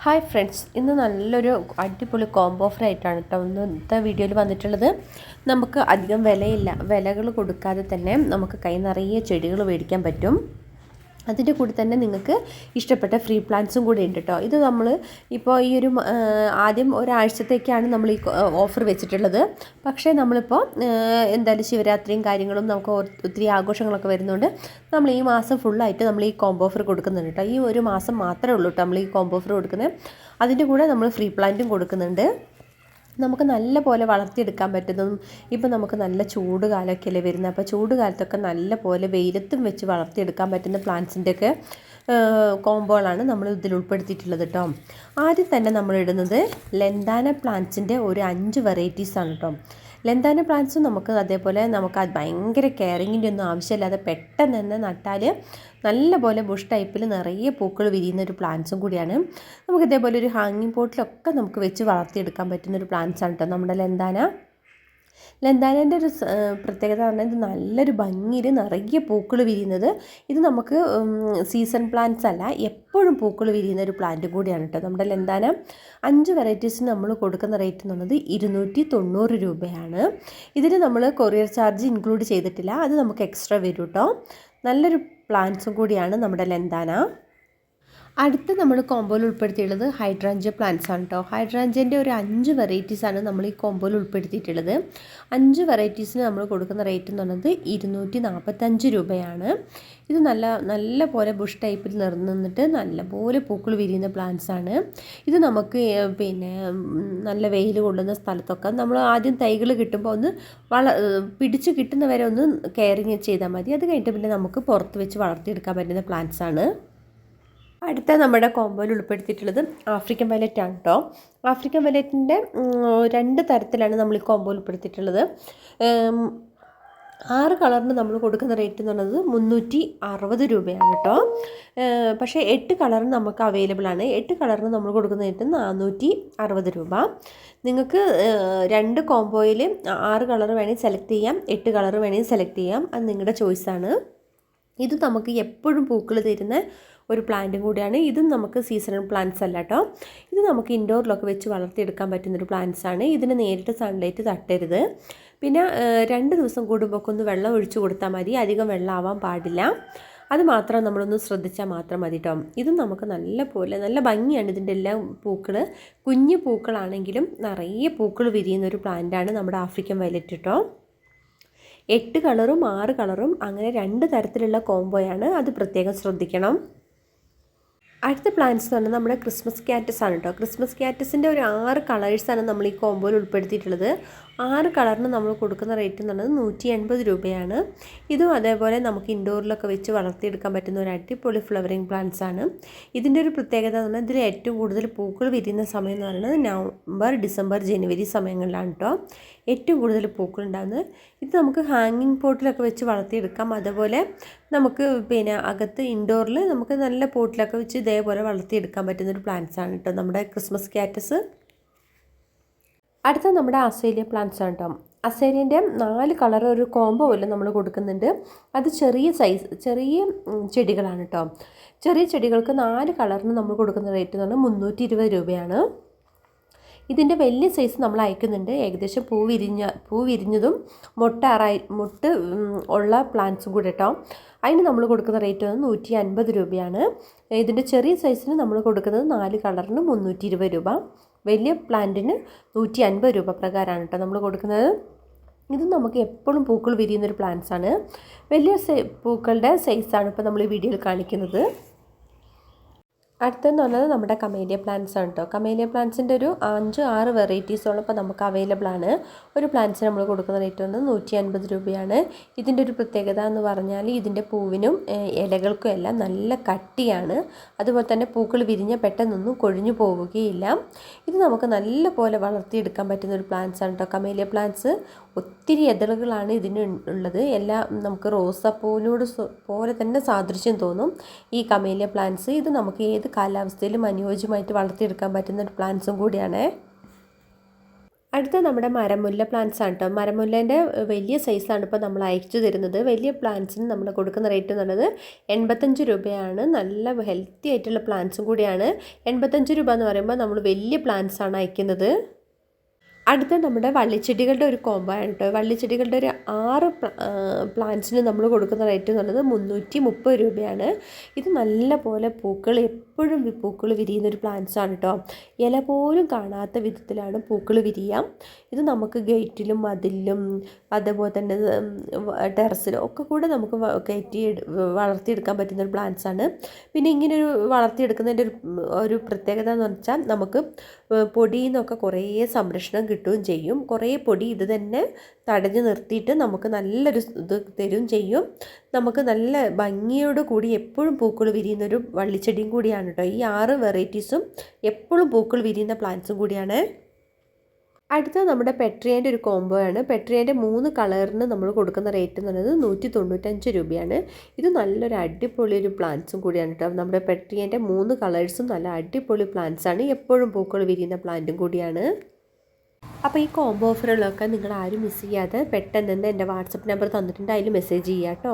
Hi friends, ഇന്ന് നല്ലൊരു അടിപൊളി കോംബോ ഓഫർ ആയിട്ടാണ് കേട്ടോ ഇന്നത്തെ വീഡിയോയിൽ വന്നിട്ടുള്ളത്. നമുക്ക് അധികം വിലകൾ കൊടുക്കാതെ തന്നെ നമുക്ക് കൈ നിറയെ ചെടികൾ മേടിക്കാൻ പറ്റും. അതിൻ്റെ കൂടെ തന്നെ നിങ്ങൾക്ക് ഇഷ്ടപ്പെട്ട ഫ്രീ പ്ലാന്റ്സും കൂടി ഉണ്ട് കേട്ടോ. ഇത് നമ്മൾ ഇപ്പോൾ ഈ ഒരു ആദ്യം ഒരാഴ്ചത്തേക്കാണ് നമ്മൾ ഈ ഓഫർ വെച്ചിട്ടുള്ളത്. പക്ഷേ നമ്മളിപ്പോൾ എന്തായാലും ശിവരാത്രിയും കാര്യങ്ങളും നമുക്ക് ഒത്തിരി ആഘോഷങ്ങളൊക്കെ വരുന്നതുകൊണ്ട് നമ്മൾ ഈ മാസം ഫുള്ളായിട്ട് നമ്മൾ ഈ കോംബോ ഓഫർ കൊടുക്കുന്നുണ്ട് കേട്ടോ. ഈ ഒരു മാസം മാത്രമേ ഉള്ളൂ കേട്ടോ നമ്മൾ ഈ കോംബോ ഓഫർ കൊടുക്കുന്നത്. അതിൻ്റെ കൂടെ നമ്മൾ ഫ്രീ പ്ലാന്റും കൊടുക്കുന്നുണ്ട്. നമുക്ക് നല്ല പോലെ വളർത്തിയെടുക്കാൻ പറ്റുന്നതും ഇപ്പോൾ നമുക്ക് നല്ല ചൂട് കാലമൊക്കെയല്ലേ വരുന്നത്. അപ്പോൾ ചൂട് കാലത്തൊക്കെ നല്ല പോലെ വെയിലത്തും വെച്ച് വളർത്തിയെടുക്കാൻ പറ്റുന്ന പ്ലാന്റ്സിൻ്റെയൊക്കെ കോംബോകളാണ് നമ്മൾ ഇതിൽ ഉൾപ്പെടുത്തിയിട്ടുള്ളത് കേട്ടോ. ആദ്യം തന്നെ നമ്മൾ ഇടുന്നത് ലെന്താന പ്ലാന്റ്സിൻ്റെ ഒരു 5 വെറൈറ്റീസാണ് കേട്ടോ. ലെന്താന പ്ലാന്റ്സും നമുക്ക് അതേപോലെ നമുക്ക് അത് ഭയങ്കര കെയറിങ്ങിൻ്റെ ഒന്നും ആവശ്യമില്ലാതെ പെട്ടെന്ന് തന്നെ നട്ടാൽ നല്ല പോലെ ബുഷ് ടൈപ്പിൽ നിറയെ പൂക്കൾ വിരിയുന്ന ഒരു പ്ലാന്റ്സും കൂടിയാണ്. നമുക്ക് ഇതേപോലെ ഒരു ഹാങ്ങിങ് പോട്ടിലൊക്കെ നമുക്ക് വെച്ച് വളർത്തിയെടുക്കാൻ പറ്റുന്നൊരു പ്ലാന്റ്സാണ് കേട്ടോ നമ്മുടെ ലെന്താനേൻ്റെ ഒരു പ്രത്യേകത പറഞ്ഞാൽ ഇത് നല്ലൊരു ഭംഗിയിൽ നിറയെ പൂക്കൾ വിരിയുന്നത്. ഇത് നമുക്ക് സീസൺ പ്ലാന്റ്സ് അല്ല, എപ്പോഴും പൂക്കൾ വിരിയുന്ന ഒരു പ്ലാന്റ് കൂടിയാണ് കേട്ടോ നമ്മുടെ ലെന്താന. 5 വെറൈറ്റീസിന് നമ്മൾ കൊടുക്കുന്ന റേറ്റ് എന്നുള്ളത് 290 രൂപയാണ്. ഇതിന് നമ്മൾ കൊറിയർ ചാർജ് ഇൻക്ലൂഡ് ചെയ്തിട്ടില്ല, അത് നമുക്ക് എക്സ്ട്രാ വരും കേട്ടോ. നല്ലൊരു പ്ലാന്റ്സും കൂടിയാണ് നമ്മുടെ ലെന്താന. അടുത്ത് നമ്മൾ കോംബോയിൽ ഉൾപ്പെടുത്തിയിട്ടുള്ളത് ഹൈഡ്രാഞ്ചിയ പ്ലാന്റ്സ് ആണ് കേട്ടോ. ഹൈഡ്രാഞ്ചിയൻ്റെ ഒരു 5 വെറൈറ്റീസാണ് നമ്മൾ ഈ കോംബോയിൽ ഉൾപ്പെടുത്തിയിട്ടുള്ളത്. 5 വെറൈറ്റീസിന് നമ്മൾ കൊടുക്കുന്ന റേറ്റ് എന്ന് പറയുന്നത് 245 രൂപയാണ്. ഇത് നല്ല പോലെ ബുഷ് ടൈപ്പിൽ നിന്നിട്ട് നല്ലപോലെ പൂക്കൾ വിരിയുന്ന പ്ലാന്റ്സ് ആണ്. ഇത് നമുക്ക് നല്ല വെയിൽ കൊള്ളുന്ന സ്ഥലത്തൊക്കെ നമ്മൾ ആദ്യം തൈകൾ കിട്ടുമ്പോൾ ഒന്ന് പിടിച്ച് കിട്ടുന്നവരെ ഒന്ന് കെയറിങ് ചെയ്താൽ മതി. അത് കഴിഞ്ഞിട്ട് പിന്നെ നമുക്ക് പുറത്ത് വെച്ച് വളർത്തിയെടുക്കാൻ പറ്റുന്ന പ്ലാന്റ്സ് ആണ്. അടുത്ത നമ്മുടെ കോംബോയിൽ ഉൾപ്പെടുത്തിയിട്ടുള്ളത് ആഫ്രിക്കൻ വയലറ്റ് ആണ് കേട്ടോ. ആഫ്രിക്കൻ വയലറ്റിൻ്റെ 2 തരത്തിലാണ് നമ്മൾ ഈ കോംബോയിൽ ഉൾപ്പെടുത്തിയിട്ടുള്ളത്. 6 കളറിന് നമ്മൾ കൊടുക്കുന്ന റേറ്റ് എന്ന് പറയുന്നത് 360 രൂപയാണ് കേട്ടോ. പക്ഷേ 8 കളറിന് നമുക്ക് അവൈലബിൾ ആണ്. 8 കളറിന് നമ്മൾ കൊടുക്കുന്ന റേറ്റ് 460 രൂപ. നിങ്ങൾക്ക് 2 കോംബോയിൽ 6 കളർ വേണമെങ്കിൽ സെലക്ട് ചെയ്യാം, 8 കളർ വേണമെങ്കിൽ സെലക്ട് ചെയ്യാം. അത് നിങ്ങളുടെ ചോയ്സാണ്. ഇത് നമുക്ക് എപ്പോഴും പൂക്കൾ തരുന്ന ഒരു പ്ലാന്റും കൂടിയാണ്. ഇതും നമുക്ക് സീസണൽ പ്ലാന്റ്സ് അല്ല കേട്ടോ. ഇത് നമുക്ക് ഇൻഡോറിലൊക്കെ വെച്ച് വളർത്തിയെടുക്കാൻ പറ്റുന്നൊരു പ്ലാന്റ്സ് ആണ്. ഇതിന് നേരിട്ട് സൺലൈറ്റ് തട്ടരുത്. പിന്നെ 2 ദിവസം കൂടുമ്പോൾ ഒന്ന് വെള്ളം ഒഴിച്ചു കൊടുത്താൽ മതി, അധികം വെള്ളം ആവാൻ പാടില്ല. അത് മാത്രം നമ്മളൊന്ന് ശ്രദ്ധിച്ചാൽ മാത്രം മതി കേട്ടോ. ഇതും നമുക്ക് നല്ല ഭംഗിയാണ്. ഇതിൻ്റെ എല്ലാം പൂക്കൾ കുഞ്ഞു പൂക്കളാണെങ്കിലും നിറയെ പൂക്കൾ വിരിയുന്ന ഒരു പ്ലാന്റാണ് നമ്മുടെ ആഫ്രിക്കൻ വയലറ്റ് കേട്ടോ. 8 കളറും 6 കളറും അങ്ങനെ 2 തരത്തിലുള്ള കോംബോയാണ്, അത് പ്രത്യേകം ശ്രദ്ധിക്കണം. അടുത്ത പ്ലാന്റ്സ് എന്ന് പറഞ്ഞാൽ നമ്മുടെ ക്രിസ്മസ് ക്യാറ്റസ് ആണ് കേട്ടോ. ക്രിസ്മസ് ക്യാറ്റസിൻ്റെ ഒരു 6 കളേഴ്സാണ് നമ്മൾ ഈ കോംബോയിൽ ഉൾപ്പെടുത്തിയിട്ടുള്ളത്. 6 കളറിന് നമ്മൾ കൊടുക്കുന്ന റേറ്റ് എന്ന് പറയുന്നത് 180 രൂപയാണ്. ഇതും അതേപോലെ നമുക്ക് ഇൻഡോറിലൊക്കെ വെച്ച് വളർത്തിയെടുക്കാൻ പറ്റുന്ന ഒരു അടിപൊളി ഫ്ലവറിങ് പ്ലാന്റ്സ് ആണ്. ഇതിൻ്റെ ഒരു പ്രത്യേകത എന്ന് പറഞ്ഞാൽ ഇതിൽ ഏറ്റവും കൂടുതൽ പൂക്കൾ വിരിയുന്ന സമയം എന്ന് പറയുന്നത് നവംബർ, ഡിസംബർ, ജനുവരി സമയങ്ങളിലാണ് കേട്ടോ ഏറ്റവും കൂടുതൽ പൂക്കൾ ഉണ്ടാകുന്നത്. ഇത് നമുക്ക് ഹാങ്ങിങ് പോട്ടിലൊക്കെ വെച്ച് വളർത്തിയെടുക്കാം. അതുപോലെ നമുക്ക് അകത്ത് ഇൻഡോറിൽ നമുക്ക് നല്ല പോട്ടിലൊക്കെ വെച്ച് ഇതേപോലെ വളർത്തിയെടുക്കാൻ പറ്റുന്നൊരു പ്ലാന്റ്സ് ആണ് കേട്ടോ നമ്മുടെ ക്രിസ്മസ് ക്യാറ്റസ്. അടുത്ത നമ്മുടെ അസേലിയ പ്ലാന്റ്സ് ആണ് കേട്ടോ. അസേലിയൻ്റെ 4 കളർ ഒരു കോംബോ പോലെ നമ്മൾ കൊടുക്കുന്നുണ്ട്. അത് ചെറിയ ചെടികളാണ് കേട്ടോ. ചെറിയ ചെടികൾക്ക് 4 കളറിന് നമ്മൾ കൊടുക്കുന്ന റേറ്റ് എന്ന് പറഞ്ഞാൽ 320 രൂപയാണ്. ഇതിൻ്റെ വലിയ സൈസ് നമ്മൾ അയക്കുന്നുണ്ട്. ഏകദേശം പൂ വിരിഞ്ഞതും മൊട്ട് ഉള്ള പ്ലാന്റ്സും കൂടെ കേട്ടോ. അതിന് നമ്മൾ കൊടുക്കുന്ന റേറ്റ് വന്ന് 150 രൂപയാണ്. ഇതിൻ്റെ ചെറിയ സൈസിന് നമ്മൾ കൊടുക്കുന്നത് 4 കളറിന് 320 രൂപ. വലിയ പ്ലാന്റിന് 150 രൂപ പ്രകാരമാണ് കേട്ടോ നമ്മൾ കൊടുക്കുന്നത്. ഇത് നമുക്ക് എപ്പോഴും പൂക്കൾ വിരിയുന്നൊരു പ്ലാന്റ്സ് ആണ്. വലിയ പൂക്കളുടെ സൈസാണ് ഇപ്പോൾ നമ്മൾ ഈ വീഡിയോയിൽ കാണിക്കുന്നത്. അടുത്തെന്ന് പറഞ്ഞത് നമ്മുടെ കമേലിയ പ്ലാന്റ്സ് ആണ് കേട്ടോ. കമേലിയ പ്ലാന്റ്സിൻ്റെ ഒരു 5-6 വെറൈറ്റീസോളം ഇപ്പോൾ നമുക്ക് അവൈലബിൾ ആണ്. ഒരു പ്ലാന്റ്സിന് നമ്മൾ കൊടുക്കുന്ന റേറ്റ് വന്ന് 150 രൂപയാണ്. ഇതിൻ്റെ ഒരു പ്രത്യേകത എന്ന് പറഞ്ഞാൽ ഇതിൻ്റെ പൂവിനും ഇലകൾക്കും എല്ലാം നല്ല കട്ടിയാണ്. അതുപോലെ തന്നെ പൂക്കൾ വിരിഞ്ഞ പെട്ടെന്നൊന്നും കൊഴിഞ്ഞു പോവുകയില്ല. ഇത് നമുക്ക് നല്ല പോലെ വളർത്തിയെടുക്കാൻ പറ്റുന്ന ഒരു പ്ലാന്റ്സ് ആണ് കേട്ടോ കമേലിയ പ്ലാന്റ്സ്. ഒത്തിരി ഇതളുകളാണ് ഇതിന് ഉള്ളത്. എല്ലാം നമുക്ക് റോസാപ്പൂവിനോട് പോലെ തന്നെ സാദൃശ്യം തോന്നും ഈ കമേലിയ പ്ലാന്റ്സ്. ഇത് നമുക്ക് ഏത് കാലാവസ്ഥയിലും അനുയോജ്യമായിട്ട് വളർത്തിയെടുക്കാൻ പറ്റുന്ന ഒരു പ്ലാന്റ്സും കൂടിയാണ്. അടുത്ത നമ്മുടെ മരമുല്ല പ്ലാന്റ്സ് ആണ് കേട്ടോ. മരമുല്ലേൻ്റെ വലിയ സൈസാണ് ഇപ്പോൾ നമ്മൾ അയച്ചു തരുന്നത്. വലിയ പ്ലാന്റ്സിന് നമ്മൾ കൊടുക്കുന്ന റേറ്റ് എന്ന് പറയുന്നത് 85 രൂപയാണ്. നല്ല ഹെൽത്തി ആയിട്ടുള്ള പ്ലാന്റ്സും കൂടിയാണ്. 85 രൂപ എന്ന് പറയുമ്പോൾ നമ്മൾ വലിയ പ്ലാന്റ്സ് ആണ് അയക്കുന്നത്. അടുത്ത നമ്മുടെ വള്ളിച്ചെടികളുടെ ഒരു കോംബോ ആണ് കേട്ടോ. വള്ളിച്ചെടികളുടെ ഒരു 6 പ്ലാന്റ്സിന് നമ്മൾ കൊടുക്കുന്ന റേറ്റ് എന്ന് പറയുന്നത് 330 രൂപയാണ്. ഇത് നല്ല പോലെ പൂക്കൾ എപ്പോഴും പൂക്കൾ വിരിയുന്ന ഒരു പ്ലാന്റ്സ് ആണ് കേട്ടോ. ഇല പോലും കാണാത്ത വിധത്തിലാണ് പൂക്കൾ വിരിയാം. ഇത് നമുക്ക് ഗേറ്റിലും മതിലിലും അതുപോലെ തന്നെ ടെറസിലും ഒക്കെ കൂടെ നമുക്ക് കയറ്റി വളർത്തിയെടുക്കാൻ പറ്റുന്ന ഒരു പ്ലാന്റ്സ് ആണ്. പിന്നെ ഇങ്ങനെ ഒരു വളർത്തിയെടുക്കുന്നതിൻ്റെ ഒരു പ്രത്യേകത എന്ന് വെച്ചാൽ നമുക്ക് പൊടിയിൽ നിന്നൊക്കെ കുറേ സംരക്ഷണം കിട്ടുകയും ചെയ്യും. കുറേ പൊടി ഇത് തന്നെ തടഞ്ഞു നിർത്തിയിട്ട് നമുക്ക് നല്ലൊരു ഇത് തരും ചെയ്യും. നമുക്ക് നല്ല ഭംഗിയോട് കൂടി എപ്പോഴും പൂക്കൾ വിരിയുന്നൊരു വള്ളിച്ചെടിയും കൂടിയാണ് കേട്ടോ. ഈ 6 വെറൈറ്റീസും എപ്പോഴും പൂക്കൾ വിരിയുന്ന പ്ലാന്റ്സും കൂടിയാണ്. അടുത്ത നമ്മുടെ പെട്രിയേൻ്റെ ഒരു കോംബോ ആണ്. പെട്രിയേൻ്റെ 3 കളറിന് നമ്മൾ കൊടുക്കുന്ന റേറ്റ് എന്ന് പറയുന്നത് 195 രൂപയാണ്. ഇത് നല്ലൊരു അടിപൊളി ഒരു പ്ലാന്റ്സും കൂടിയാണ് കേട്ടോ. നമ്മുടെ പെട്രിയേൻ്റെ 3 കളേഴ്സും നല്ല അടിപൊളി പ്ലാന്റ്സ് ആണ്. എപ്പോഴും പൂക്കൾ വിരിയുന്ന പ്ലാന്റും കൂടിയാണ്. അപ്പോൾ ഈ കോംബോ ഓഫറുകളൊക്കെ നിങ്ങൾ ആരും മിസ് ചെയ്യാതെ പെട്ടെന്ന് തന്നെ എൻ്റെ വാട്സപ്പ് നമ്പർ തന്നിട്ടുണ്ട്, അതിൽ മെസ്സേജ് ചെയ്യാം കേട്ടോ.